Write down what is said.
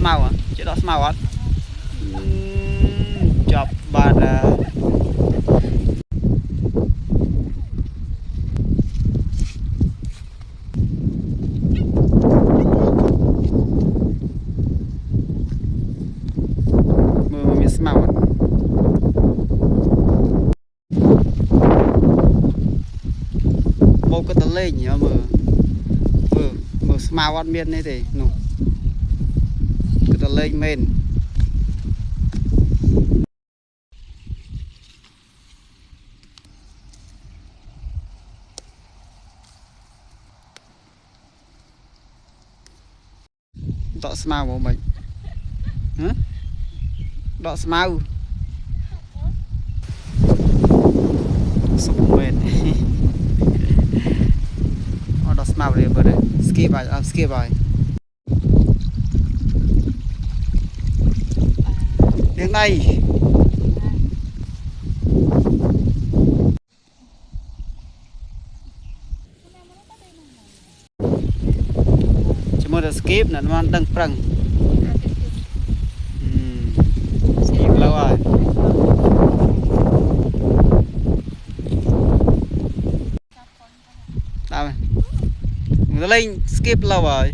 màu à chế đỏ màu á chọc bạn mưa miếng màu á một cái tờ lên nhá mưa mưa mưa màu ăn miên này thì nụ cái tờ lên men đọ màu của mình hả đọ màu sụp men đọ màu đi bữa đấy skip bài tiếng này chỉ muốn skip là nó đang prang skip lâu rồi đâu người lên skip lâu rồi